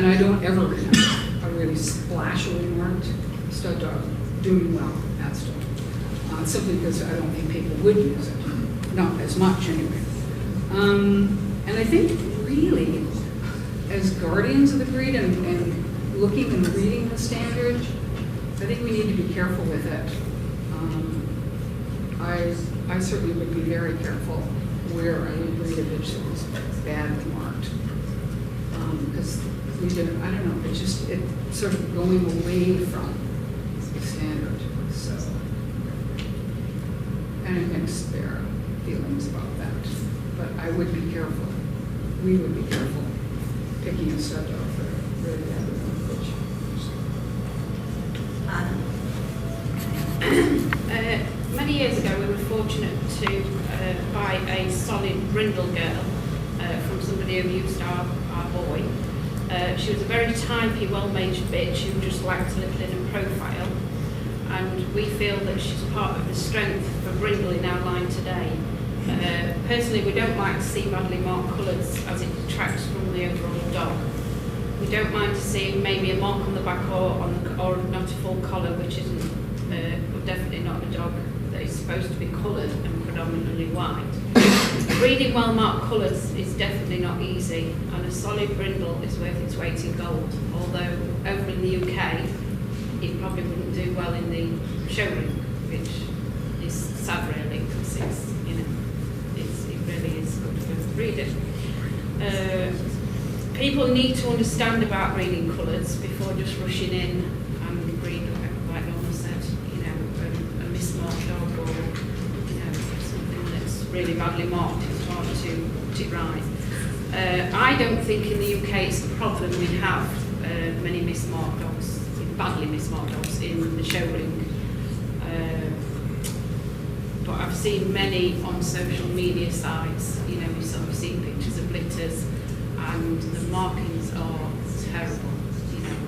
And I don't ever remember a really splashily marked stud dog doing well at stud. Simply because I don't think people would use it. Not as much anyway. And I think really, as guardians of the breed and looking and reading the standard, I think we need to be careful with it. I certainly would be very careful where I would breed a bitch that was badly marked. Because we did, I don't know, it's sort of going away from the standard. So, and it makes their feelings about that. But I would be careful. We would be careful picking a stud dog for a really badly marked bitch. Many years ago, we were fortunate to buy a solid brindle girl from somebody who used our boy. She was a very typey, well-managed bitch who just lacked a little in her profile. And we feel that she's part of the strength for brindle in our line today. Personally, we don't like to see badly marked colours as it detracts from the overall dog. We don't mind to see maybe a mark on the back or not a full collar, which isn't definitely not a dog that is supposed to be coloured and predominantly white. Breeding well-marked colours is definitely not easy, and a solid brindle is worth its weight in gold. Although over in the UK, it probably wouldn't do well in the showroom, which is sad really, because it's, you know, it really is good for breeding. People need to understand about breeding colours before just rushing in and breed, like Norma said, you know, a mismarked dog or, you know, something that's really badly marked. It's hard to put it right. I don't think in the UK it's a problem we have many mismarked dogs, badly mismarked dogs in the showroom. But I've seen many on social media sites. You know, we've seen pictures of litters, and the markings are terrible. You know,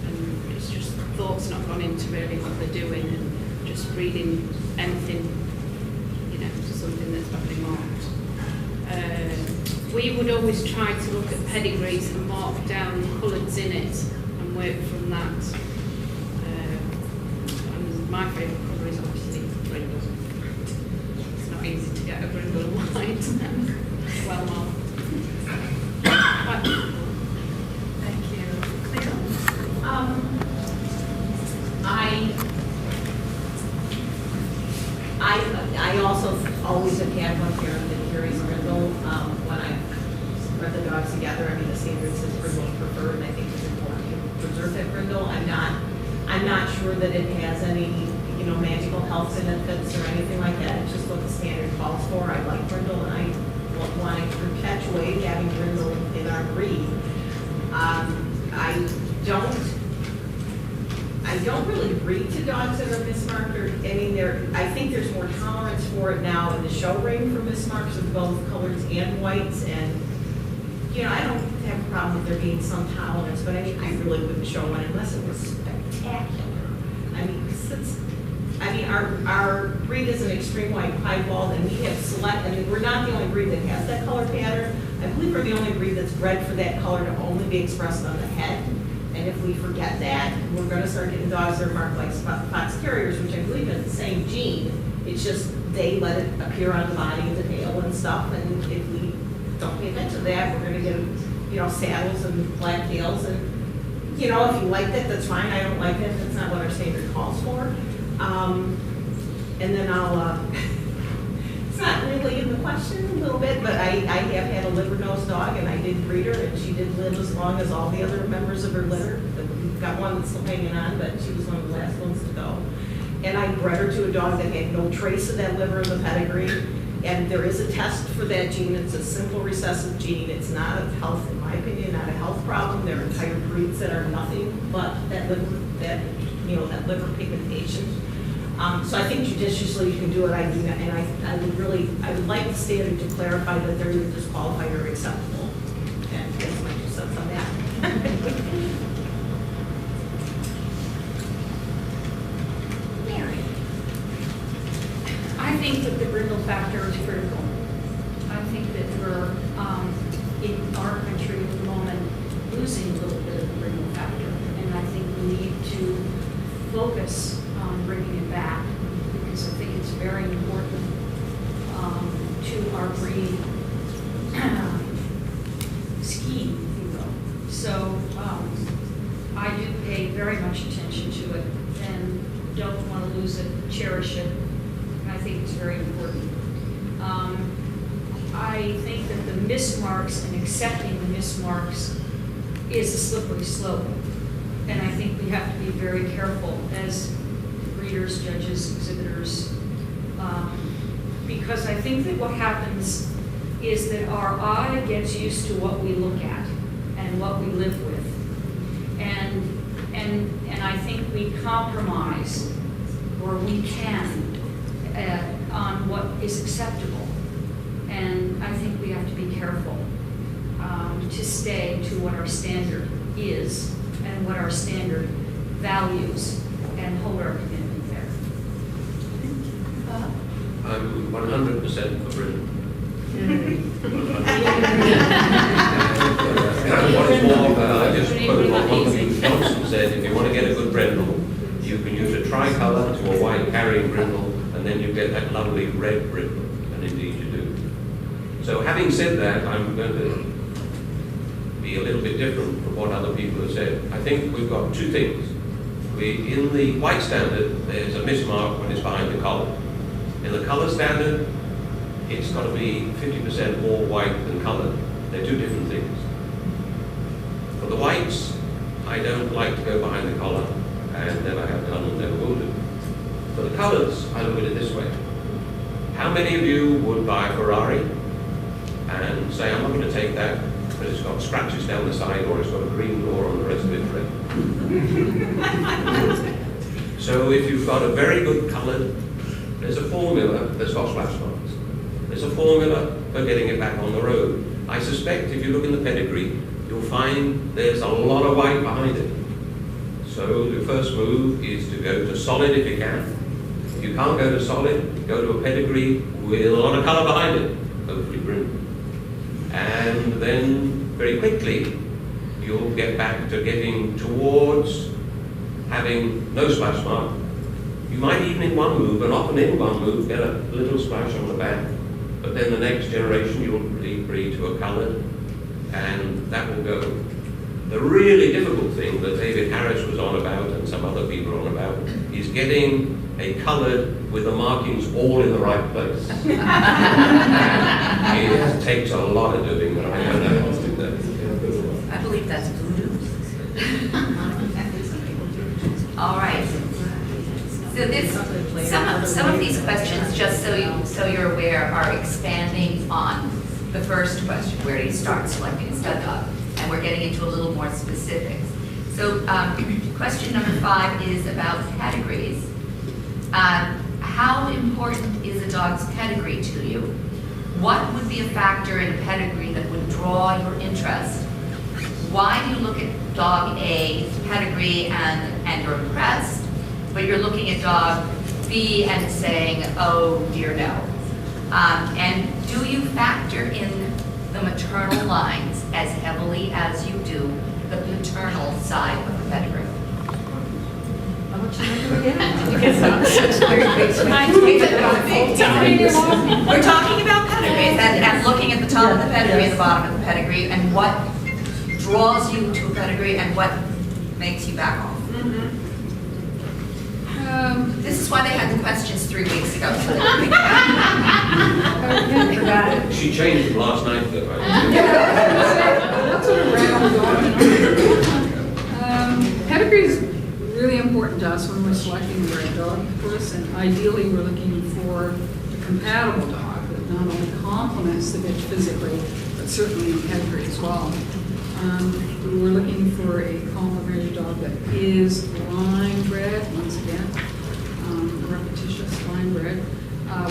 and it's just thought's not gone into really what they're doing, and just breeding anything, you know, to something that's badly marked. We would always try to look at pedigrees and mark down colours in it and work from that. And my favourite colour is obviously brindle. It's not easy to get a brindle white. Well marked. Thank you. Cleo? I also always have had one parent that carries brindle. When I read the dogs together, I mean, the standard says brindle preferred, and I think it's important to preserve that brindle. I'm not sure that it has any, you know, magical health benefits or anything like that. It's just what the standard calls for. I like brindle, and I want to perpetuate having brindle in our breed. I don't really breed to dogs that are mismarked. I think there's more tolerance for it now in the show ring for mismarks of both colors and whites. And, you know, I don't have a problem with there being some tolerance, but I really wouldn't show one unless it was spectacular. Our breed is an extreme white piebald, and we have we're not the only breed that has that color pattern. I believe we're the only breed that's bred for that color to only be expressed on the head. And if we forget that, we're going to start getting dogs that are marked like fox terriers, which I believe is the same gene. It's just they let it appear on the body and the tail and stuff. And if we don't pay attention to that, we're going to get, you know, saddles and black tails. And, you know, if you like that, that's fine. I don't like it. That's not what our standard calls for. And then it's not really in the question a little bit, but I have had a liver-nosed dog, and I did breed her, and she did live as long as all the other members of her litter. We've got one that's still hanging on, but she was one of the last ones to go. And I bred her to a dog that had no trace of that liver in the pedigree, and there is a test for that gene. It's a simple recessive gene. It's not a health, in my opinion, not a health problem. There are entire breeds that are nothing but that liver pigmentation. So I think judiciously you can do it. I do that, and I would like the standard to clarify that they're either disqualified or acceptable. And that's my 2 cents on that. Mary? I think that the brindle factor is critical. I think that we're in our country at the moment, losing a little bit of the Brindle factor. And I think we need to focus on bringing it back, because I think it's very important to our breeding scheme, if you will. So I do pay very much attention to it and don't want to lose it, cherish it. And I think it's very important. I think that the mismarks and accepting the mismarks is a slippery slope. And I think we have to be very careful as breeders, judges, exhibitors, because I think that what happens is that our eye gets used to what we look at and what we live with. And I think we compromise, or we can, on what is acceptable. And I think we have to be careful to stay to what our standard is and what our standard values, and hold our commitment there. I'm 100% for Britain. Once more, I just quote what one thing Johnson said: if you want to get a good brindle, you can use a tricolour to a white carrying brindle, and then you get that lovely red brindle, and indeed you do. So having said that, I'm going to be a little bit different from what other people have said. I think we've got two things. In the white standard, there's a mismark when it's behind the collar. In the colour standard, it's got to be 50% more white than coloured. They're two different things. For the whites, I don't like to go behind the collar, and never have done and never will do. For the colours, I look at it this way. How many of you would buy a Ferrari and say, I'm not going to take that because it's got scratches down the side, or it's got a green door on the rest of it red? So if you've got a very good coloured, there's a formula that's got splash marks. There's a formula for getting it back on the road. I suspect if you look in the pedigree, you'll find there's a lot of white behind it. So the first move is to go to solid if you can. If you can't go to solid, go to a pedigree with a lot of colour behind it, hopefully brindle. And then very quickly, you'll get back to getting towards having no splash mark. You might even in one move, and often in one move, get a little splash on the back. But then the next generation, you'll breed to a coloured, and that will go. The really difficult thing that David Harris was on about, and some other people are on about, is getting a coloured with the markings all in the right place. It takes a lot of doing, but I don't know how to do that. I believe that's voodoo. All right. So this, some of these questions, just so you're aware, are expanding on the first question: where do you start selecting a stud dog? And we're getting into a little more specifics. So question number 5 is about pedigrees. How important is a dog's pedigree to you? What would be a factor in a pedigree that would draw your interest? Why do you look at dog A's pedigree and you're impressed, but you're looking at dog B and saying, oh dear no? And do you factor in the maternal lines as heavily as you do the paternal side of the pedigree? We're talking about pedigrees and looking at the top of the pedigree and the bottom of the pedigree, and what draws you to a pedigree and what makes you back off. This is why they had the questions 3 weeks ago. So forgot it. She changed them last night, though. That's sort of random. Pedigree is really important to us when we're selecting the right dog, of course, and ideally we're looking for a compatible dog that not only complements the bitch physically, but certainly in pedigree as well. We're looking for a complementary dog that is line bred, once again, repetitious line bred,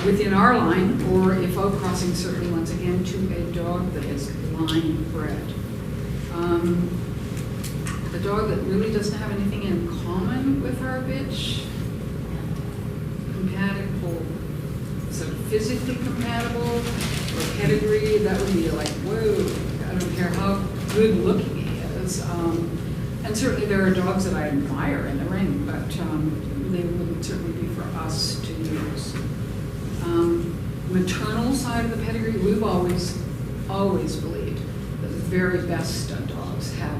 within our line, or if outcrossing, certainly once again to a dog that is line bred. A dog that really doesn't have anything in common with our bitch, compatible, so physically compatible, or pedigree, that would be like, whoa, I don't care how good looking he is, because, and certainly there are dogs that I admire in the ring, but they wouldn't certainly be for us to use. Maternal side of the pedigree, we've always believed that the very best stud dogs have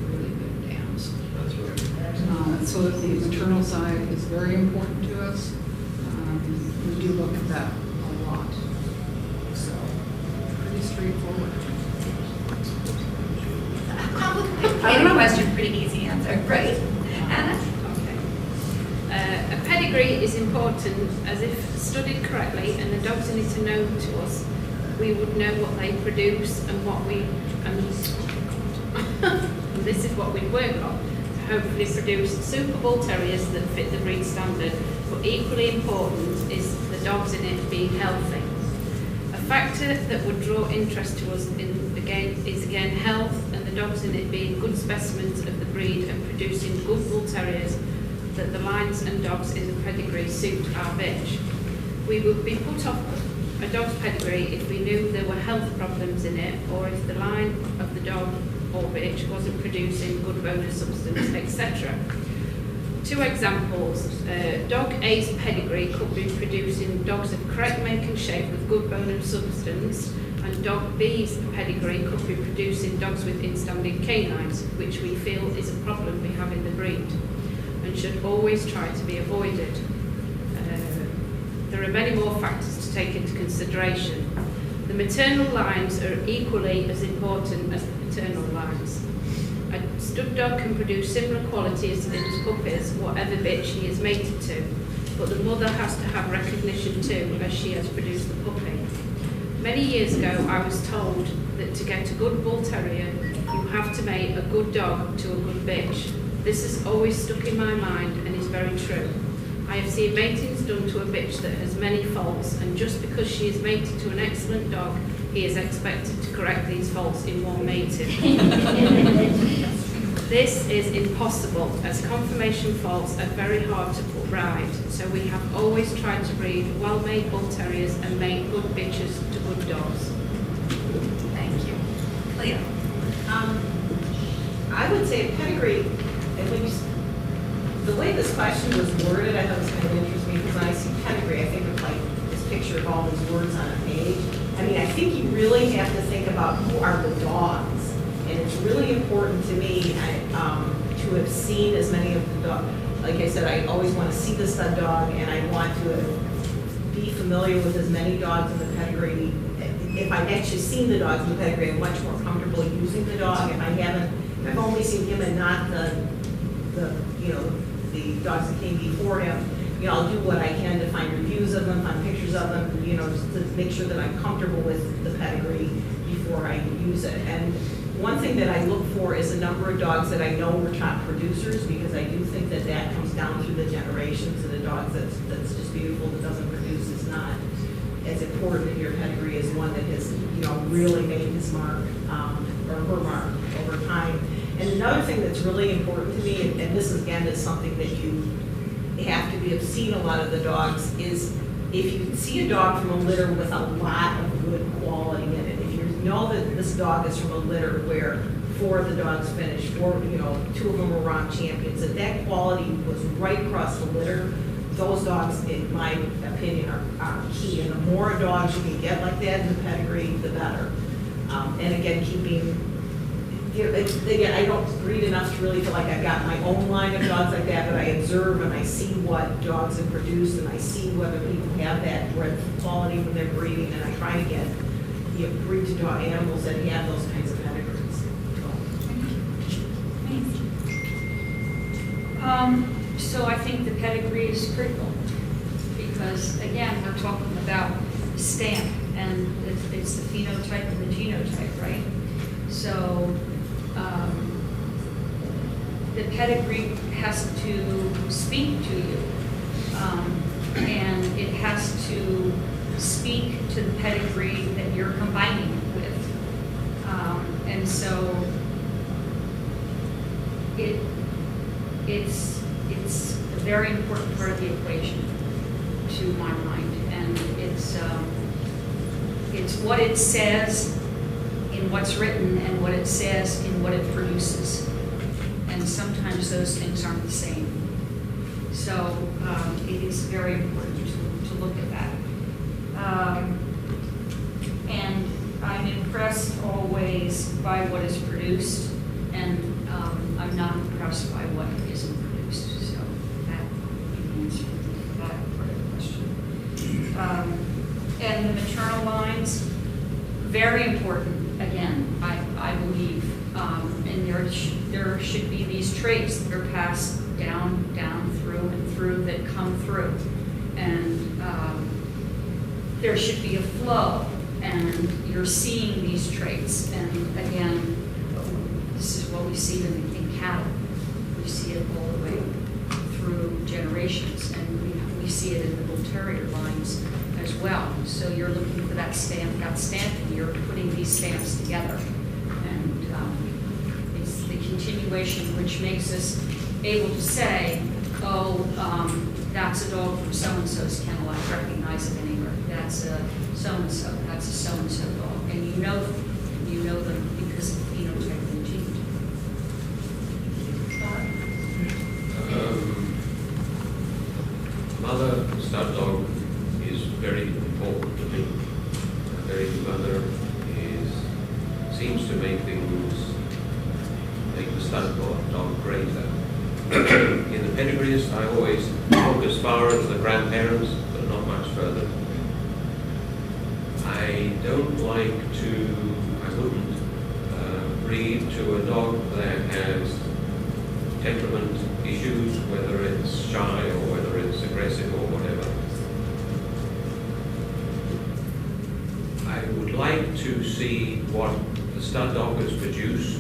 really good dams. That's right. So that the maternal side is very important to us. We do look at that a lot. So, pretty straightforward. Complicated question, pretty easy answer, right? Anna? Okay. A pedigree is important as if studied correctly and the dogs in it are known to us, we would know what they produce and what we, and this is what we work on, to hopefully produce Super Bull Terriers that fit the breed standard, but equally important is the dogs in it being healthy. A factor that would draw interest to us is again health, and the dogs in it being good specimens of the breed and producing good Bull Terriers that the lines and dogs in the pedigree suit our bitch. We would be put off a dog's pedigree if we knew there were health problems in it, or if the line of the dog or bitch wasn't producing good bone and substance, etc. Two examples. Dog A's pedigree could be producing dogs of correct make and shape with good bone and substance, and Dog B's pedigree could be producing dogs with instanding canines, which we feel is a problem we have in the breed and should always try to be avoided. There are many more factors to take into consideration. The maternal lines are equally as important as the paternal lines. A stud dog can produce similar qualities in his puppies, whatever bitch he is mated to, but the mother has to have recognition too, as she has produced the puppy. Many years ago, I was told that to get a good Bull Terrier, you have to mate a good dog to a good bitch. This has always stuck in my mind and is very true. I have seen matings done to a bitch that has many faults, and just because she is mated to an excellent dog, he is expected to correct these faults in one mating. This is impossible, as conformation faults are very hard to put right, so we have always tried to breed well-made Bull Terriers and mate good bitches to good dogs. Thank you. Cleo? I would say a pedigree, and when you, the way this question was worded, I thought it was kind of interesting, because when I see pedigree, I think of like this picture of all these words on a page. I mean, I think you really have to think about who are the dogs, and it's really important to me to have seen as many of the dogs. Like I said, I always want to see the stud dog, and I want to be familiar with as many dogs in the pedigree. If I've actually seen the dogs in the pedigree, I'm much more comfortable using the dog. If I haven't, if I've only seen him and not the dogs that came before him, I'll do what I can to find reviews of them, find pictures of them, just to make sure that I'm comfortable with the pedigree before I use it. And one thing that I look for is a number of dogs that I know were top producers, because I do think that that comes down through the generations, and a dog that's just beautiful that doesn't produce is not as important in your pedigree as one that has really made his mark or her mark over time. And another thing that's really important to me, and this again is something that you have to have seen a lot of the dogs, is if you see a dog from a litter with a lot of good quality in it, if you know that this dog is from a litter where 4 of the dogs finished, 2 of them were ROM champions, that quality was right across the litter, those dogs, in my opinion, are key. And the more dogs you can get like that in the pedigree, the better. And again, again, I don't breed enough to really feel like I've got my own line of dogs like that, but I observe and I see what dogs have produced, and I see whether people have that bred quality from their breeding, and I try to get breed to dog animals that have those kinds of pedigrees. So I think the pedigree is critical, because again, we're talking about stamp, and it's the phenotype and the genotype, right? So the pedigree has to speak to you, and it has to speak to the pedigree that you're combining with. And so it's a very important part of the equation to my mind, and it's what it says in in what's written and what it says in what it produces. And sometimes those things aren't the same. So it is very important to look at that. And I'm impressed always by what is produced, and I'm not impressed by what isn't produced. So that would be the answer to that part of the question. And the maternal lines, very important, again, I believe. And there should be these traits that are passed down, through, and through, that come through. And there should be a flow, and you're seeing these traits. And again, this is what we see in cattle. We see it all the way through generations, and we see it in the bull terrier lines as well. So you're looking for that stamp, and you're putting these stamps together. And it's the continuation which makes us able to say, oh, that's a dog from so-and-so's kennel, I recognize it anywhere. That's a so-and-so, that's a so-and-so dog. And you know them because of the phenotype and gene. Mother stud dog is very important to me. A very good mother seems to make the stud dog greater. In the pedigrees, I always look as far as the grandparents, but not much further. I wouldn't breed to a dog that has temperament issues, whether it's shy or whether it's aggressive or whatever. I would like to see what the stud dog has produced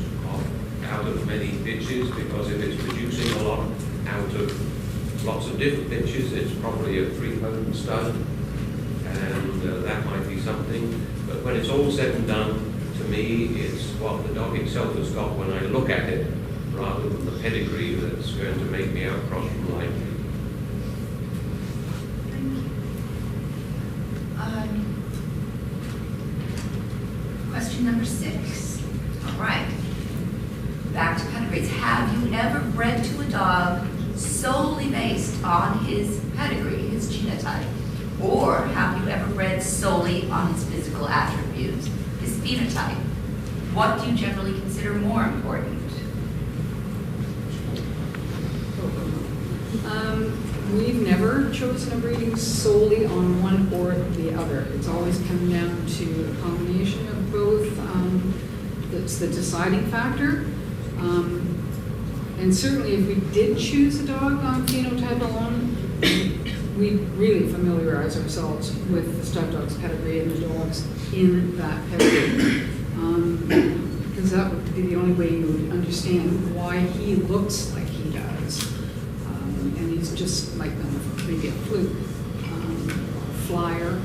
out of many bitches, because if it's producing a lot out of lots of different bitches, it's probably a three-potent stud, and that might be something. But when it's all said and done, to me, it's what the dog itself has got when I look at it, rather than the pedigree that's going to make me outcross from likely. Question number 6. All right. Back to pedigrees. Have you ever bred to a dog solely based on his pedigree, his genotype? Or have you ever bred solely on his physical attributes, his phenotype? What do you generally consider more important? We've never chosen a breeding solely on one or the other. It's always come down to a combination of both. That's the deciding factor. And certainly if we did choose a dog on phenotype alone, we really familiarize ourselves with the stud dog's pedigree and the dogs in that pedigree. Because that would be the only way you would understand why he looks like he does. And he's just like maybe a fluke, flyer.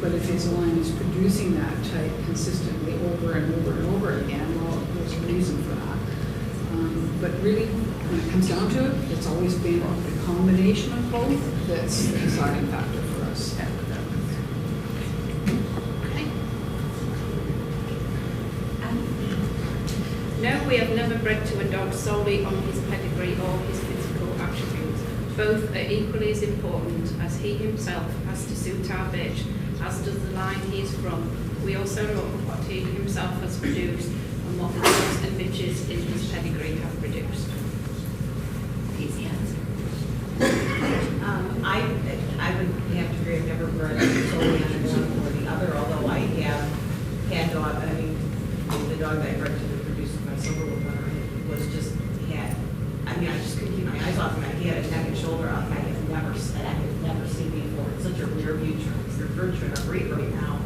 But if his line is producing that type consistently over and over and over again, well, there's a reason for that. But really, when it comes down to it, it's always been a combination of both that's the deciding factor for us. Okay. No, we have never bred to a dog solely on his pedigree or his physical attributes. Both are equally as important, as he himself has to suit our bitch, as does the line he's from. We also look at what he himself has produced and what the dogs and bitches in his pedigree have produced. Easy answer. I would have to agree, I've never bred solely on one or the other, although I have had dog, the dog that I bred to produce my Silverwood winner was just, I just couldn't keep my eyes off him. He had a neck and shoulder up I had never seen before. It's such a rare virtue in a breed right now.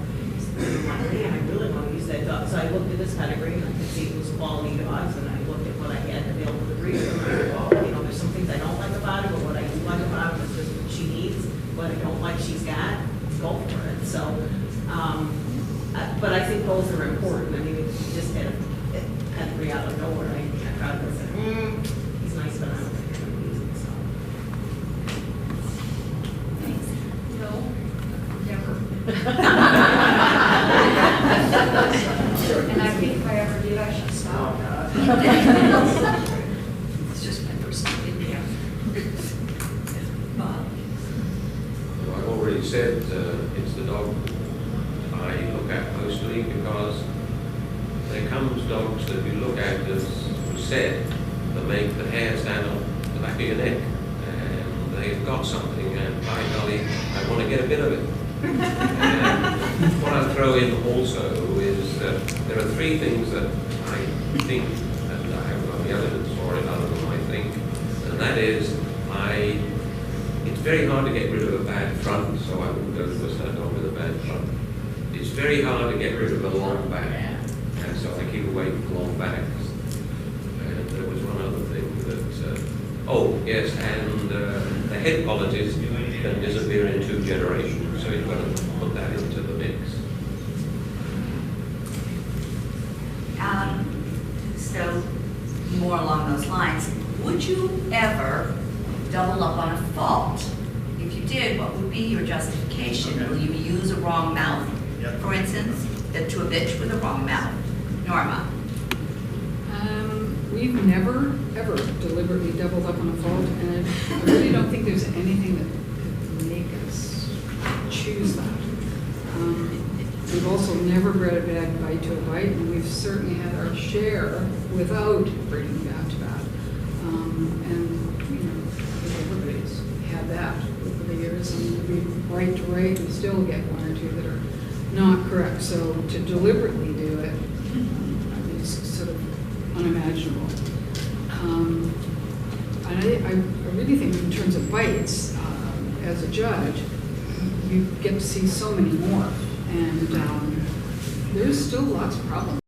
I'm like, man, I really want to use that dog. So I looked at this pedigree and I could see it was quality dogs, and I looked at what I had available to breed. And I thought, well, there's some things I don't like about it, but what I do like about it is just what she needs. What I don't like she's got, go for it. So, but I think both are important. I mean, if you just had a pedigree out of nowhere, I probably would say, he's nice, but I don't think you're going to use him. So. No, never. It's just my personal opinion. Bob? Well, I've already said it's the dog I look at mostly, because there comes dogs that you look at, as was said, that make the hair stand on the back of your neck, and they've got something, and by golly, I want to get a bit of it. And what I'll throw in also is that there are three things that I think, and I have got the evidence for it other than I think, and that is, it's very hard to get rid of a bad front, so I wouldn't go to a stud dog with a bad front. It's very hard to get rid of a long back, and so I keep away from long backs. And there was one other thing that, oh yes, and the head qualities can disappear in 2 generations, so you've got to put that into the mix. So, more along those lines, would you ever double up on a fault? If you did, what would be your justification? Will you use a wrong mouth, for instance, to a bitch with a wrong mouth? Norma? We've never, ever deliberately doubled up on a fault, and I really don't think there's anything that could make us choose that. We've also never bred a bad bite to a bite, and we've certainly had our share without breeding bad to bad. And, you know, I think everybody's had that over the years, and we right to right, and still get 1 or 2 that are not correct. So to deliberately do it, I mean, it's sort of unimaginable. And I really think in terms of bites, as a judge, you get to see so many more. And there's still lots of problems.